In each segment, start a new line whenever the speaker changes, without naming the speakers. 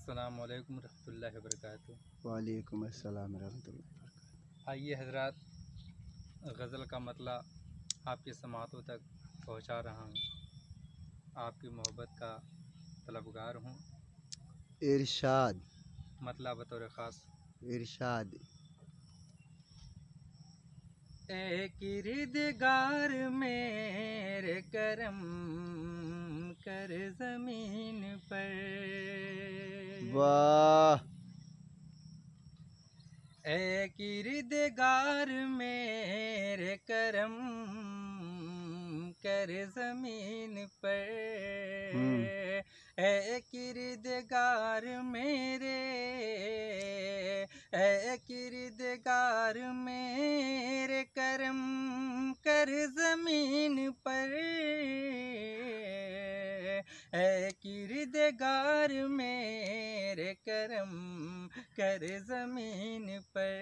अस्सलाम वालेकुम रहमतुल्लाहि व बरकातुहू।
वालेकुम अस्सलाम रहमतुल्लाहि व बरकातुहू।
आइए हजरात, गज़ल का मतलब आपकी समातों तक पहुंचा रहा हूँ। आपकी मोहब्बत का तलबगार हूँ।
इरशाद
मतलब बतौर ख़ास
इरशाद।
ए किरदगार मेरे करम कर ज़मीन पर,
वाह
ए किरदगार मेरे करम कर ज़मीन पर, ए किरदगार मेरे, ए किरदगार मेरे करम कर ज़मीन पर, ए किरदगार मेरे करम कर ज़मीन पर,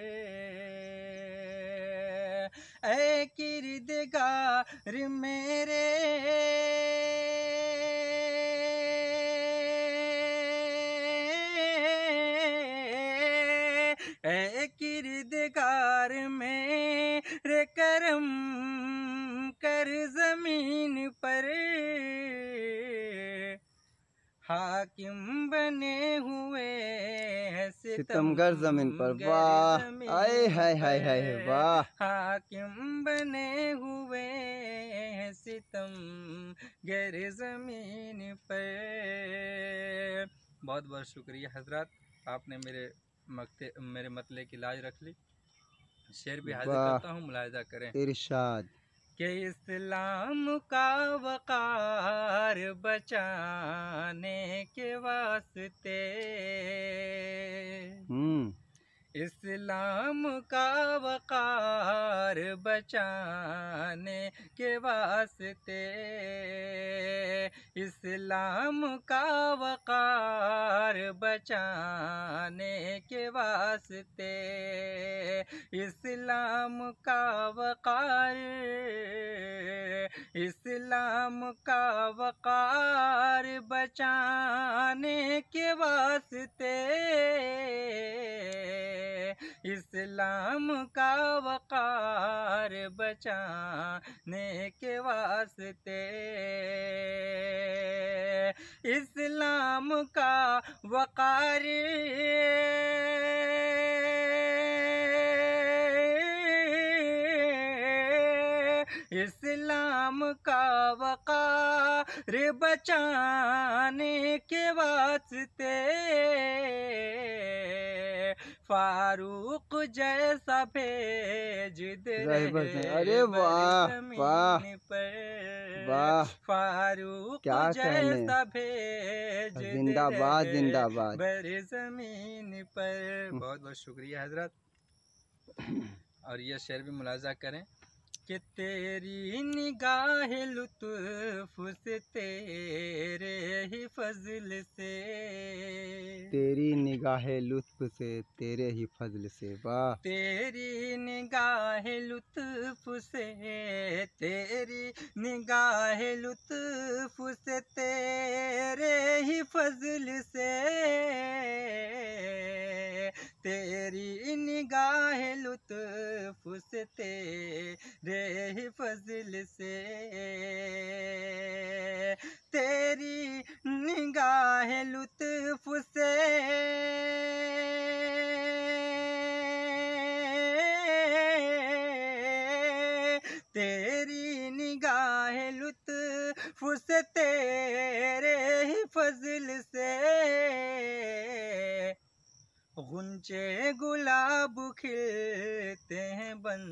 ए किरदगार मेरे, ए किरदगार मेरे करम कर ज़मीन पर, हाकिम बने हुए हैं
सितमगर जमीन पर। वाह आए हाय हाय हाय वाह।
हाकिम बने हुए हैं सितमगर ज़मीन पर। बहुत बहुत शुक्रिया हजरत, आपने मेरे मतले की लाज रख ली। शेर भी हाजिर
वाह
करता हूँ, मुलाहिजा करें
इरशाद।
कि इस्लाम का वक़ार बचाने के वास्ते, इस्लाम का वक़ार बचाने के वास्ते, इस्लाम का वक़ार बचाने के वास्ते, इस्लाम का वक़ार, इस्लाम का वक़ार बचाने के वास्ते, इस्लाम का वक़ार बचाने के वास्ते, इस्लाम का वक़ार, इस्लाम का वक़ार बचाने के वास्ते, फारूक जैसा भेज दे
अरे वाह वाह
पर,
वाह।
फारूक
क्या
जैसा भेज दे
जिंदाबाद जिंदाबाद।
बर ज़मीन पर। बहुत बहुत शुक्रिया हजरत। और यह शेर भी मुलाजा करें कि तेरी निगाह लुत्फ़ से, तेरे ही फज़ल से,
तेरी निगाह लुत्फ़ से, तेरे ही फजल से। वाह।
तेरी निगाह लुत्फ़ से, तेरी निगाह लुत्फ़ से, तेरे ही फज़ल से, तेरी निगाह लुत्फ़ से, तेरे ही फज़ल से, तेरी निगाह लुत्फ़ से, तेरी निगाह लुत्फ़ से, तेरे ही फज़ल से, गुंचे गुलाब खिलते हैं बन।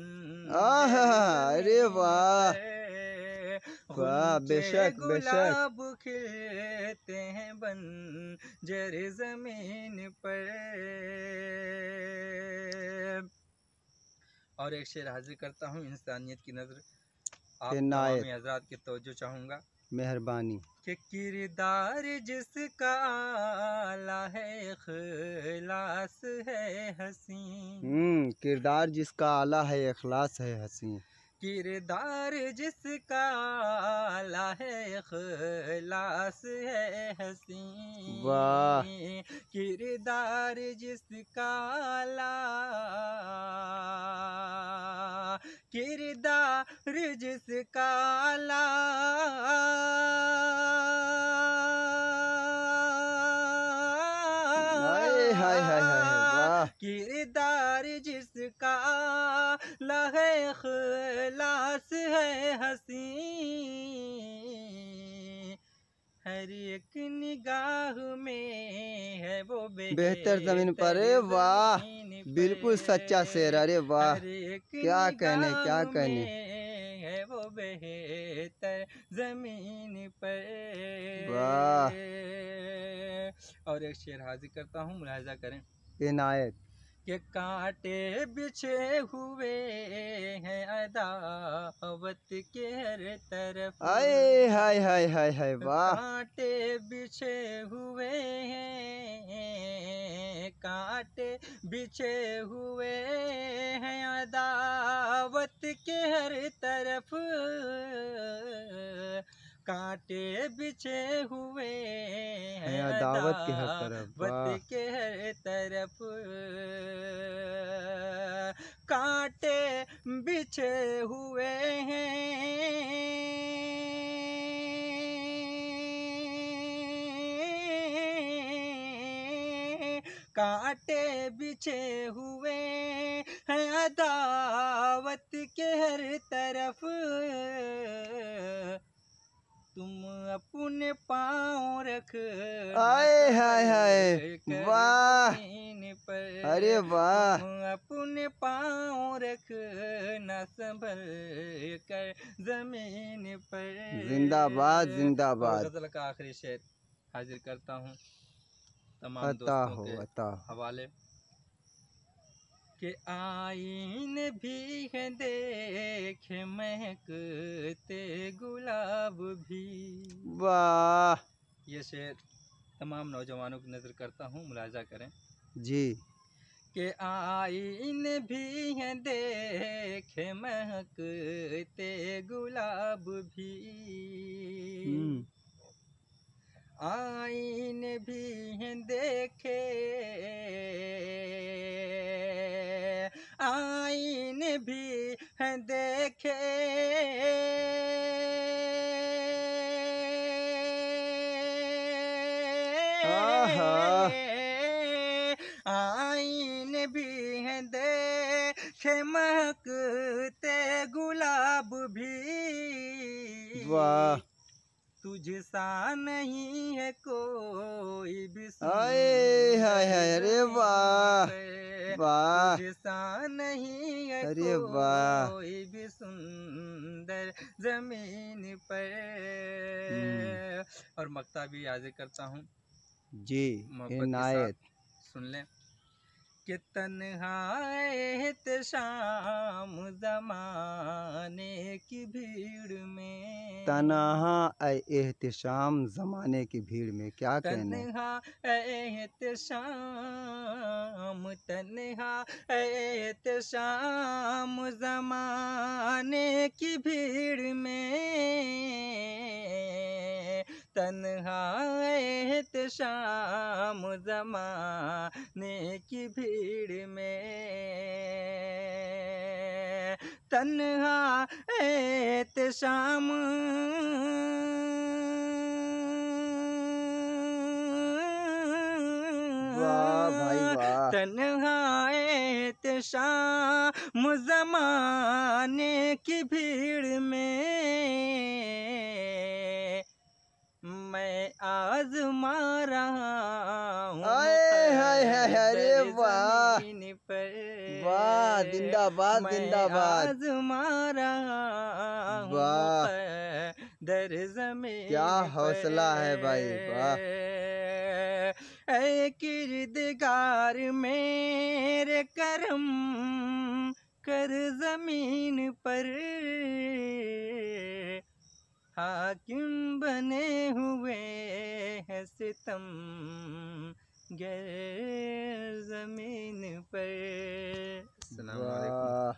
अरे वाह वाह।
गुंचे
बेशक बेशक।
गुलाब खिलते हैं बंजर ज़मीन पर। और एक शेर हाजिर करता हूँ, इंसानियत की नज़र। आप तमामी हज़रात की तवज्जो चाहूँगा,
मेहरबानी।
कि किरदार जिसका आला है, इख़लास है हसीं।
किरदार जिसका आला है, इखलास है हसीं।
किरदार जिसका लाहे इखलास है हसी,
वाह
किरदार जिसका ला, किरदार जिसका ला,
हाय हाय हाय हाय वाह
किरदार जिसका लहे इखलास है हसी, हर एक निगाह में है वो
बेहतर ज़मीन पर। अरे वाह बिल्कुल सच्चा शेर। अरे वाह
हर एक
क्या कहने क्या
निगाह
कहने।
में है वो बेहतर जमीन पर।
वाह
और एक शेर हाजिर करता हूँ, मुलाहिजा करें।
इनायत।
के कांटे बिछे हुए हैं अदावत के हर तरफ,
हाय हाय हाय हाय हाय वाह
कांटे बिछे हुए हैं, कांटे बिछे हुए हैं अदावत के हर तरफ, कांटे बिछे हुए हैं
अदावत के हर तरफ।
अदावत
वाह
के हर तरफ, कांटे बिछे हुए हैं, कांटे बिछे हुए हैं अदावत के हर तरफ, तुम अपने पाँव रख
हाय हाय हाय वाह
पर,
अरे वाह
तुम अपने पाँव रख न संभल कर जमीन पर।
जिंदाबाद
और
जिंदाबाद।
गजल का आखिरी शेर हाजिर करता हूँ तमाम
अता
दोस्तों
हो
के
अता।
हवाले। के आईन भी है देखे महकते गुलाब भी।
वाह
ये शेर तमाम नौजवानों की नज़र करता हूँ, मुलाहिजा करें।
जी।
के आईन भी है देखे महकते गुलाब भी, आईन भी हैं देखे, आईन भी हैं देखे, आईन भी हैं देखे महकते गुलाब भी।
वाह
तुझसा नहीं है कोई भी
हाय हाय हाय। अरे वाह वाह
तुझसा नहीं है
अरे वाह
कोई भी सुंदर जमीन पर। और मक्ता भी याद करता हूँ
जी।
मोहब्बत के
इनायत।
साथ, सुन लें। कि तन्हा एहतशाम ज़माने की भीड़ में,
तन्हा एहतिशाम ज़माने की भीड़ में। क्या कहने।
तन्हा एहतशाम, तन्हा एहतशाम ज़माने की भीड़ में, तन्हा एहतशाम ज़माने की भीड़ में, तन्हा एहतशाम,
वाह भाई वाह।
तन्हा एहतशाम ज़माने की भीड़ में, मैं आज़मा रहा हूँ
हाय हाय हाय। अरे वाह
ज़मीन पर,
वाह जिंदाबाद
मैं
जिंदाबाद।
आज़मा रहा हूँ
वाह
दर ज़मीन
क्या हौसला है भाई। वाह
ऐ किरदगार मेरे करम कर ज़मीन पर, हाकिम बने हुए हैं सितम गर ज़मीन पर। अस्सलाम वालेकुम।
वाह।